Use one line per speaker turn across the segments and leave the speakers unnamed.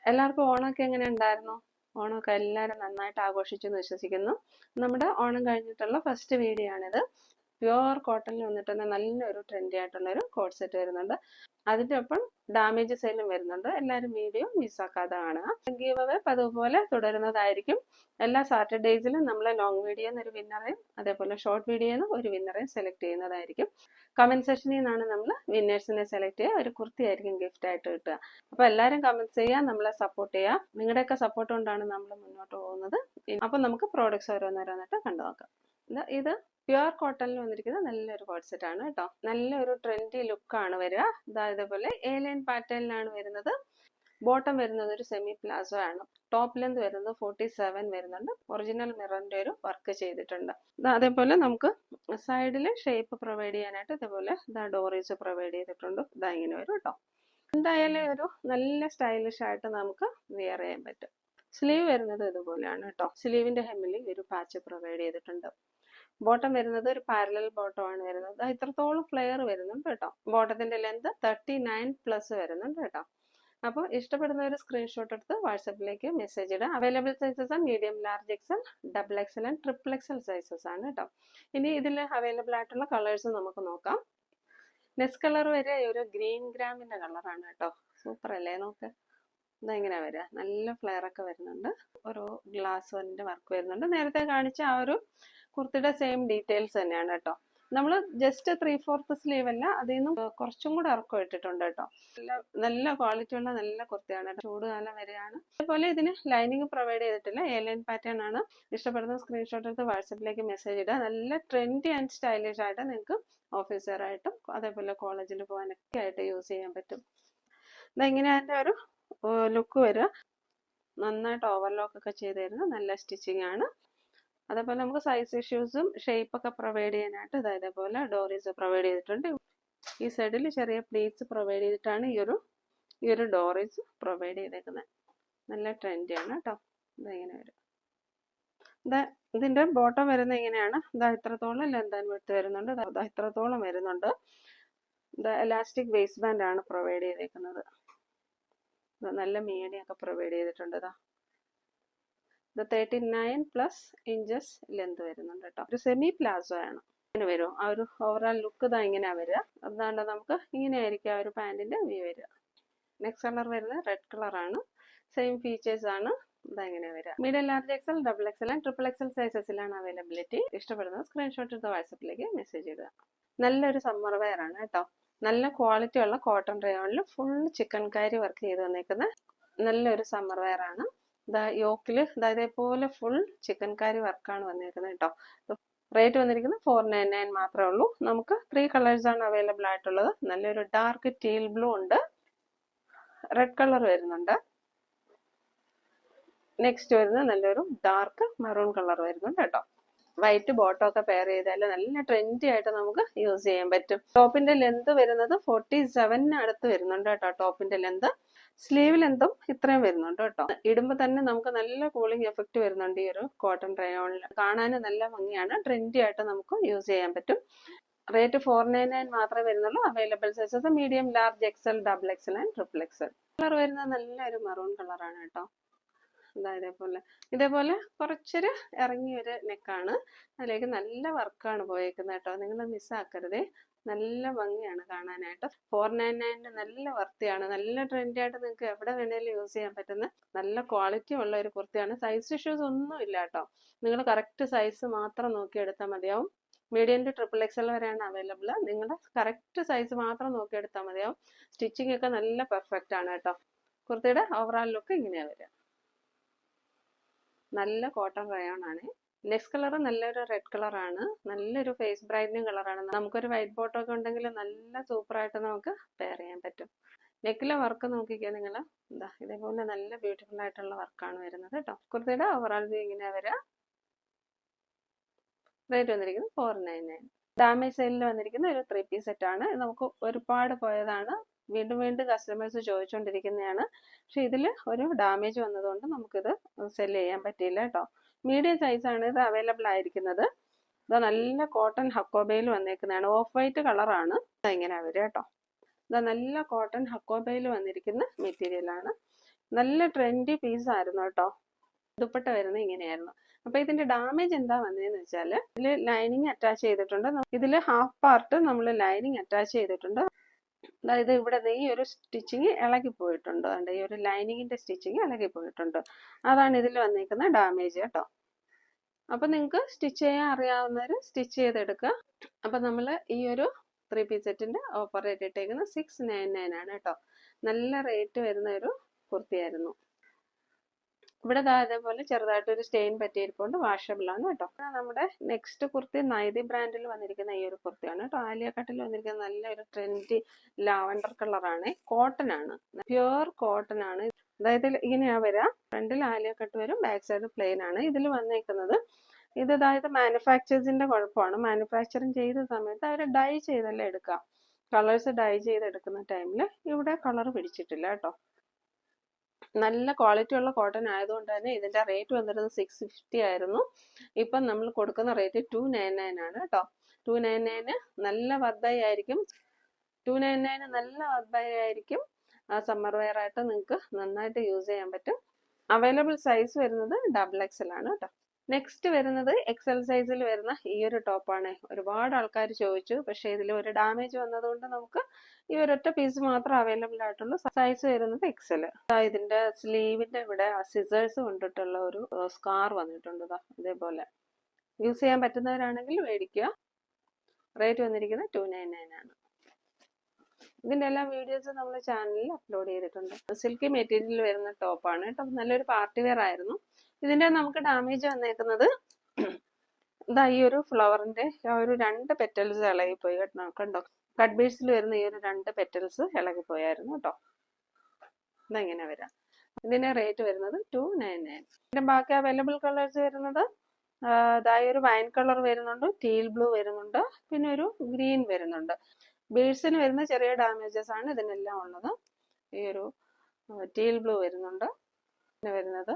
എല്ലാവർക്കും ഓണമൊക്കെ എങ്ങനെ ഉണ്ടായിരുന്നു? ഓണമൊക്കെ എല്ലാവരും നന്നായിട്ട് ആഘോഷിച്ചു എന്ന് വിശ്വസിക്കുന്നു. നമ്മുടെ ഓണം കഴിഞ്ഞിട്ടുള്ള ഫസ്റ്റ് വീഡിയോ ആണിത്. പ്യുവർ കോട്ടണിൽ വന്നിട്ടുള്ള നല്ലൊരു ട്രെൻഡി ആയിട്ടുള്ള ഒരു കോട്ട് സെറ്റ് വരുന്നുണ്ട്. അതിൻ്റെ ഒപ്പം ഡാമേജ് സെയിലും വരുന്നുണ്ട്. എല്ലാവരും വീഡിയോ മിസ്സാക്കാതെ കാണുക. ഗീവ് അവേ പതുപോലെ തുടരുന്നതായിരിക്കും. എല്ലാ സാറ്റർഡേയ്സിലും നമ്മൾ ലോങ് വീഡിയോ എന്നൊരു വിന്നറേയും അതേപോലെ ഷോർട്ട് വീഡിയോ എന്ന് ഒരു വിന്നറേയും സെലക്ട് ചെയ്യുന്നതായിരിക്കും. കമന്റ് സെക്ഷനിൽ നിന്നാണ് നമ്മൾ വിന്നേഴ്സിനെ സെലക്ട് ചെയ്യുക. ഒരു കുർത്തി ആയിരിക്കും ഗിഫ്റ്റ് ആയിട്ട് കിട്ടുക. അപ്പോൾ എല്ലാവരും കമന്റ്സ് ചെയ്യുക, നമ്മളെ സപ്പോർട്ട് ചെയ്യുക. നിങ്ങളുടെയൊക്കെ സപ്പോർട്ട് കൊണ്ടാണ് നമ്മൾ മുന്നോട്ട് പോകുന്നത്. അപ്പോൾ നമുക്ക് പ്രോഡക്ട്സ് ഓരോന്നോരോന്നായിട്ട് കണ്ടു നോക്കാം. ഇത് പ്യുവർ കോട്ടണിൽ വന്നിരിക്കുന്ന നല്ലൊരു കോട്ട് സെറ്റ് ആണ് കേട്ടോ. നല്ലൊരു ട്രെൻഡി ലുക്കാണ് വരിക. ഇതേപോലെ എ ലൈൻ പാറ്റേണിലാണ് വരുന്നത്. ബോട്ടം വരുന്നത് ഒരു സെമി പ്ലാസോ ആണ്. ടോപ്പ് ലെന്ത് വരുന്നത് 47 വരുന്നുണ്ട്. ഒറിജിനൽ മിററിന്റെ ഒരു വർക്ക് ചെയ്തിട്ടുണ്ട്. അതേപോലെ നമുക്ക് സൈഡിൽ ഷേപ്പ് പ്രൊവൈഡ് ചെയ്യാനായിട്ട് ഇതേപോലെ ഡോറീസ് പ്രൊവൈഡ് ചെയ്തിട്ടുണ്ട്. ഇങ്ങനെ വരും കേട്ടോ. എന്തായാലും ഒരു നല്ല സ്റ്റൈലിഷ് ആയിട്ട് നമുക്ക് വെയർ ചെയ്യാൻ പറ്റും. സ്ലീവ് വരുന്നത് ഇതുപോലെയാണ് കേട്ടോ. സ്ലീവിന്റെ ഹെമ്മിൽ ഒരു പാച്ച് പ്രൊവൈഡ് ചെയ്തിട്ടുണ്ട്. ബോട്ടം വരുന്നത് ഒരു പാരലൽ ബോട്ടം ആണ് വരുന്നത്. ഇത്രത്തോളം ഫ്ലെയർ വരുന്നുണ്ട് കേട്ടോ. ബോട്ടത്തിന്റെ ലെന്ത് 39+ വരുന്നുണ്ട് കേട്ടോ. അപ്പോൾ ഇഷ്ടപ്പെടുന്ന ഒരു സ്ക്രീൻഷോട്ട് എടുത്ത് വാട്സപ്പിലേക്ക് മെസ്സേജ് ഇടുക. Available sizes medium, large XL, double XL and triple XL sizes ആണ് കേട്ടോ. ഇനി ഇതിൽ അവൈലബിൾ ആയിട്ടുള്ള കളേഴ്സ് നമുക്ക് നോക്കാം. നെക്സ്റ്റ് കളർ വരെ ഒരു ഗ്രീൻ ഗ്രാമിന്റെ കളറാണ് കേട്ടോ. സൂപ്പർ അല്ലേ? നോക്ക്, ഇതെങ്ങനെ വരിക. നല്ല ഫ്ലെയർ ഒക്കെ വരുന്നുണ്ട്. ഒരു ഗ്ലാസ് വന്നിന്റെ വർക്ക് വരുന്നുണ്ട്. നേരത്തെ കാണിച്ച ആ ഒരു കുർത്തിയുടെ സെയിം ഡീറ്റെയിൽസ് തന്നെയാണ് കേട്ടോ. നമ്മൾ ജസ്റ്റ് 3/4 സ്ലീവ് അല്ല, അതിൽ നിന്നും കുറച്ചും കൂടെ ഇറക്കം ഇട്ടിട്ടുണ്ട് കേട്ടോ. നല്ല ക്വാളിറ്റി ഉള്ള നല്ല കുർത്തിയാണ്. ചൂടുകാലം വരെയാണ്. അതുപോലെ ഇതിന് ലൈനിങ് പ്രൊവൈഡ് ചെയ്തിട്ടില്ല. എ ലൈൻ പാറ്റേൺ ആണ്. ഇഷ്ടപ്പെടുന്ന സ്ക്രീൻഷോട്ട് എടുത്ത് വാട്സപ്പിലേക്ക് മെസ്സേജ് ഇടുക. നല്ല ട്രെൻഡി ആൻഡ് സ്റ്റൈലിഷ് ആയിട്ട് നിങ്ങൾക്ക് ഓഫീസറായിട്ടും അതേപോലെ കോളേജിൽ പോകാനൊക്കെ ആയിട്ട് യൂസ് ചെയ്യാൻ പറ്റും. ഇതെങ്ങനെ അതിൻ്റെ ഒരു ലുക്ക് വരിക. നന്നായിട്ട് ഓവർലോക്ക് ഒക്കെ ചെയ്ത് തരുന്ന നല്ല സ്റ്റിച്ചിങ് ആണ്. അതേപോലെ നമുക്ക് സൈസ് ഇഷ്യൂസും ഷേപ്പ് ഒക്കെ പ്രൊവൈഡ് ചെയ്യാനായിട്ട് ഇതേപോലെ ഡോറീസ് പ്രൊവൈഡ് ചെയ്തിട്ടുണ്ട്. ഈ സൈഡിൽ ചെറിയ പ്ലീറ്റ്സ് പ്രൊവൈഡ് ചെയ്തിട്ടാണ് ഈ ഒരു ഡോറീസ് പ്രൊവൈഡ് ചെയ്തേക്കുന്നത്. നല്ല ട്രെൻഡിയാണ് കേട്ടോ. ഇതെങ്ങനെ വരും. ഇതിന്റെ ബോട്ടം വരുന്നത് ഇങ്ങനെയാണ്. ഇത്രത്തോളം ലെന്ത് ആൻഡ് വിഡ്ത്ത് വരുന്നുണ്ട്. ഇത്രത്തോളം വരുന്നുണ്ട്. എലാസ്റ്റിക് വേസ്റ്റ് ബാൻഡ് ആണ് പ്രൊവൈഡ് ചെയ്തേക്കുന്നത്. നല്ല മീഡിയം ഒക്കെ പ്രൊവൈഡ് ചെയ്തിട്ടുണ്ട്. ഇത് 39+ ഇഞ്ചസ് ലെന്ത് വരുന്നുണ്ട് കേട്ടോ. ഒരു സെമി പ്ലാസോ ആണ്. ഇങ്ങനെ വരും. ആ ഒരു ഓവറോൾ ലുക്ക് ഇങ്ങനെയാ വരിക. അതുകൊണ്ട് നമുക്ക് ഇങ്ങനെ ആയിരിക്കും ആ ഒരു പാൻറ്റിന്റെ വ്യൂ വരിക. നെക്സ്റ്റ് കളർ വരുന്നത് റെഡ് കളർ ആണ്. സെയിം ഫീച്ചേഴ്സ് ആണ്. ഇങ്ങനെ വരിക. Medium, large XL, double XL and triple XL സൈസസിലാണ് അവൈലബിലിറ്റി. ഇഷ്ടപ്പെടുന്ന സ്ക്രീൻഷോട്ട് എടുത്ത് വാട്സപ്പിലേക്ക് മെസ്സേജ് ഇടുക. നല്ലൊരു സമ്മർ വെയർ ആണ് കേട്ടോ. നല്ല ക്വാളിറ്റി ഉള്ള കോട്ടൺ റയോണിൽ ഫുൾ ചിക്കൻ കാരി വർക്ക് ചെയ്ത് വന്നേക്കുന്ന നല്ലൊരു സമ്മർ വെയർ ആണ്. യോക്കില് ഇതേപോലെ ഫുൾ ചിക്കൻ കാരി വർക്കാണ് വന്നിരിക്കുന്നത് കേട്ടോ. റേറ്റ് വന്നിരിക്കുന്നത് 499 മാത്രമേ ഉള്ളൂ. നമുക്ക് 3 കളേഴ്സ് ആണ് അവൈലബിൾ ആയിട്ടുള്ളത്. നല്ലൊരു ഡാർക്ക് ടീൽ ബ്ലൂ ഉണ്ട്, റെഡ് കളർ വരുന്നുണ്ട്. നെക്സ്റ്റ് വരുന്നത് നല്ലൊരു ഡാർക്ക് മെറൂൺ കളർ വരുന്നുണ്ട് കേട്ടോ. വൈറ്റ് ബോട്ടം ഒക്കെ പെയർ ചെയ്താൽ നല്ല ട്രെൻഡി ആയിട്ട് നമുക്ക് യൂസ് ചെയ്യാൻ പറ്റും. ടോപ്പിന്റെ ലെന്ത് വരുന്നത് 47 അടുത്ത് വരുന്നുണ്ട് കേട്ടോ. ടോപ്പിന്റെ ലെന്ത്, സ്ലീവ് ലെന്തും ഇത്രയും വരുന്നുണ്ട് കേട്ടോ. ഇടുമ്പോൾ തന്നെ നമുക്ക് നല്ല കൂളിംഗ് എഫക്റ്റ് വരുന്നുണ്ട്. ഈ ഒരു കോട്ടൺ റയോണിൽ കാണാൻ നല്ല ഭംഗിയാണ്. ട്രെൻഡി ആയിട്ട് നമുക്ക് യൂസ് ചെയ്യാൻ പറ്റും. റേറ്റ് 499 മാത്രമേ വരുന്നുള്ളൂ. Available sizes medium, large XL, double XL and triple Excel. Colour വരുന്നത് നല്ലൊരു മെറൂൺ കളറാണ് കേട്ടോ. ഇതേപോലെ കുറച്ചൊരു ഇറങ്ങിയൊരു നെക്കാണ്. അതിലേക്ക് നല്ല വർക്കാണ് പോയേക്കുന്നത് കേട്ടോ. നിങ്ങൾ മിസ്സാക്കരുതേ. നല്ല ഭംഗിയാണ് കാണാനായിട്ട്. 499 നല്ല വർത്തിയാണ്. നല്ല ട്രെൻഡി ആയിട്ട് നിങ്ങൾക്ക് എവിടെ വേണേലും യൂസ് ചെയ്യാൻ പറ്റുന്ന നല്ല ക്വാളിറ്റി ഉള്ള ഒരു കുർത്തിയാണ്. സൈസ് ഇഷ്യൂസ് ഒന്നും ഇല്ല കേട്ടോ. നിങ്ങൾ കറക്റ്റ് സൈസ് മാത്രം നോക്കിയെടുത്താൽ മതിയാവും. മീഡിയം ടു ട്രിപ്പിൾ എക്സൽ വരെയാണ് അവൈലബിൾ. നിങ്ങളുടെ കറക്റ്റ് സൈസ് മാത്രം നോക്കിയെടുത്താൽ മതിയാവും. സ്റ്റിച്ചിങ് ഒക്കെ നല്ല പെർഫെക്റ്റ് ആണ് കേട്ടോ. കുർത്തിയുടെ ഓവറോൾ ലുക്ക് ഇങ്ങനെയാണ് വരിക. നല്ല കോട്ടൺ റയോൺ ആണ്. നെക്സ്റ്റ് കളർ നല്ലൊരു റെഡ് കളറാണ്. നല്ലൊരു ഫേസ് ബ്രൈറ്റനിങ് കളറാണ്. നമുക്കൊരു വൈറ്റ് ബോട്ടം ഒക്കെ ഉണ്ടെങ്കിൽ നല്ല സൂപ്പറായിട്ട് നമുക്ക് പെയർ ചെയ്യാൻ പറ്റും. നെക്കിലെ വർക്ക് നോക്കിക്കുക നിങ്ങൾ. ഇതേപോലെ നല്ല ബ്യൂട്ടിഫുൾ ആയിട്ടുള്ള വർക്കാണ് വരുന്നത് കേട്ടോ. കുർത്തിയുടെ ഓവറോൾ വ്യൂ ഇങ്ങനെ വരിക. റേറ്റ് വന്നിരിക്കുന്നത് 499. ഡാമേജ് സെയിലിൽ വന്നിരിക്കുന്ന ഒരു 3 പീസ് സെറ്റ് ആണ്. നമുക്ക് ഒരുപാട് പോയതാണ്. വീണ്ടും വീണ്ടും കസ്റ്റമേഴ്സ് ചോദിച്ചുകൊണ്ടിരിക്കുന്നതാണ്. പക്ഷെ ഇതിൽ ഒരു ഡാമേജ് വന്നതുകൊണ്ട് നമുക്കിത് സെല് ചെയ്യാൻ പറ്റിയില്ല കേട്ടോ. മീഡിയം സൈസാണ് ഇത് അവൈലബിൾ ആയിരിക്കുന്നത്. ഇത് നല്ല കോട്ടൺ ഹക്കോബയിൽ വന്നേക്കുന്നതാണ്. ഓഫ് വൈറ്റ് കളറാണ്. ഇങ്ങനെ വരിക കേട്ടോ. ഇത് നല്ല കോട്ടൺ ഹക്കോബയിൽ വന്നിരിക്കുന്ന മെറ്റീരിയലാണ്. നല്ല ട്രെൻഡി പീസ് ആയിരുന്നു കേട്ടോ. ദുപ്പട്ട വരുന്നത് ഇങ്ങനെയായിരുന്നു. അപ്പൊ ഇതിന്റെ ഡാമേജ് എന്താ വന്നതെന്ന് വെച്ചാൽ ഇതില് ലൈനിങ് അറ്റാച്ച് ചെയ്തിട്ടുണ്ട്. ഇതില് ഹാഫ് പാർട്ട് നമ്മൾ ലൈനിങ് അറ്റാച്ച് ചെയ്തിട്ടുണ്ട്. അതായത് ഇവിടെ ഈ ഒരു സ്റ്റിച്ചിങ് ഇളകി പോയിട്ടുണ്ട്. ഈ ഒരു ലൈനിങ്ങിന്റെ സ്റ്റിച്ചിങ് ഇളകി പോയിട്ടുണ്ട്. അതാണ് ഇതിൽ വന്നിരിക്കുന്ന ഡാമേജ് കേട്ടോ. അപ്പൊ നിങ്ങൾക്ക് സ്റ്റിച്ച് ചെയ്യാൻ അറിയാവുന്നവര് സ്റ്റിച്ച് ചെയ്തെടുക്കുക. അപ്പൊ നമ്മൾ ഈ ഒരു 3 പീസ് സെറ്റിന്റെ ഓഫർ റേറ്റ് ഇട്ടേക്കുന്നത് 699 ആണ് കേട്ടോ. നല്ല റേറ്റ് വരുന്ന ഒരു കുർത്തിയായിരുന്നു. ഇവിടെ അതേപോലെ ചെറുതായിട്ടൊരു സ്റ്റെയിൻ പറ്റിയിരിക്കൊണ്ട് വാഷബിൾ ആണ് കേട്ടോ. നമ്മുടെ നെക്സ്റ്റ് കുർത്തി നൈതി ബ്രാൻഡിൽ വന്നിരിക്കുന്ന ഈ ഒരു കുർത്തിയാണ് കേട്ടോ. ആലിയ കട്ടിൽ വന്നിരിക്കുന്ന നല്ലൊരു ട്രെൻഡി ലാവൻഡർ കളറാണ്. കോട്ടൺ ആണ്, പ്യുവർ കോട്ടൺ ആണ്. അതായത് ഇങ്ങനെയാ വരിക. ഫ്രണ്ടിൽ ആലിയ കട്ട് വരും, ബാക്ക് സൈഡ് പ്ലെയിൻ ആണ്. ഇതിൽ വന്നേക്കുന്നത് ഇത് അതായത് മാനുഫാക്ചേഴ്സിന്റെ കുഴപ്പമാണ്. മാനുഫാക്ചറിങ് ചെയ്ത സമയത്ത് അവർ ഡൈ ചെയ്തല്ലേ എടുക്കാം. കളേഴ്സ് ഡൈ ചെയ്തെടുക്കുന്ന ടൈമിൽ ഇവിടെ കളർ പിടിച്ചിട്ടില്ല കേട്ടോ. നല്ല ക്വാളിറ്റി ഉള്ള കോട്ടൺ ആയതുകൊണ്ട് തന്നെ ഇതിന്റെ റേറ്റ് വന്നിരുന്നത് 650 ആയിരുന്നു. ഇപ്പം നമ്മൾ കൊടുക്കുന്ന റേറ്റ് 299 ആണ് കേട്ടോ. 299 നല്ല വർദ്ധയായിരിക്കും ആയിരിക്കും. 299 നല്ല വർദ്ധയായിരിക്കും. സമ്മർ വെയർ ആയിട്ട് നിങ്ങൾക്ക് നന്നായിട്ട് യൂസ് ചെയ്യാൻ പറ്റും. അവൈലബിൾ സൈസ് വരുന്നത് XXL ആണ് കേട്ടോ. നെക്സ്റ്റ് വരുന്നത് XL സൈസിൽ വരുന്ന ഈ ഒരു ടോപ്പാണ്. ഒരുപാട് ആൾക്കാർ ചോദിച്ചു, പക്ഷേ ഇതിൽ ഒരു ഡാമേജ് വന്നതുകൊണ്ട് നമുക്ക് ഈ ഒരൊറ്റ പീസ് മാത്രം അവൈലബിൾ ആയിട്ടുള്ളൂ. സൈസ് വരുന്നത് XL. ഇതിന്റെ സ്ലീവിന്റെ ഇവിടെ സിസേഴ്സ് കൊണ്ടിട്ടുള്ള ഒരു സ്കാർ വന്നിട്ടുണ്ട്. ഇതേപോലെ യൂസ് ചെയ്യാൻ പറ്റുന്നവരാണെങ്കിൽ മേടിക്കുക. റേറ്റ് വന്നിരിക്കുന്നത് 299 ആണ്. ഇതിന്റെ എല്ലാ വീഡിയോസും നമ്മൾ ചാനലിൽ അപ്ലോഡ് ചെയ്തിട്ടുണ്ട്. സിൽക്കി മെറ്റീരിയൽ വരുന്ന ടോപ്പാണ് കേട്ടോ. നല്ലൊരു പാർട്ടി വെയർ ആയിരുന്നു. ഇതിന്റെ നമുക്ക് ഡാമേജ് വന്നേക്കുന്നത് ഈ ഒരു ഫ്ലവറിന്റെ ഒരു 2 പെറ്റൽസ് ഇളകിപ്പോയി കേട്ടോ. കണ്ടോ, കട്ട് ബീഡ്സിൽ വരുന്ന ഈ ഒരു 2 പെറ്റൽസ് ഇളകിപ്പോയായിരുന്നു കേട്ടോ. ഇതെങ്ങനെ വരാം. ഇതിന്റെ റേറ്റ് വരുന്നത് 299. ഇതിന്റെ ബാക്കി അവൈലബിൾ കളേഴ്സ് വരുന്നത് ഒരു വൈൻ കളർ വരുന്നുണ്ട്, ടീൽ ബ്ലൂ വരുന്നുണ്ട്, പിന്നെ ഒരു ഗ്രീൻ വരുന്നുണ്ട്. ബീഡ്സിന് വരുന്ന ചെറിയ ഡാമേജസ് ആണ് ഇതിനെല്ലാം ഉള്ളത്. ഈ ഒരു ടീൽ ബ്ലൂ വരുന്നുണ്ട്, പിന്നെ വരുന്നത്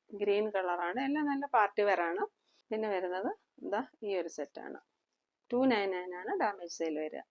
ഗ്രീൻ കളറാണ്. എല്ലാം നല്ല പാർട്ടി വെയർ ആണ്. പിന്നെ വരുന്നത് ഈ ഒരു സെറ്റാണ്. 299 ആണ് ഡാമേജ് സെയിൽ വരിക.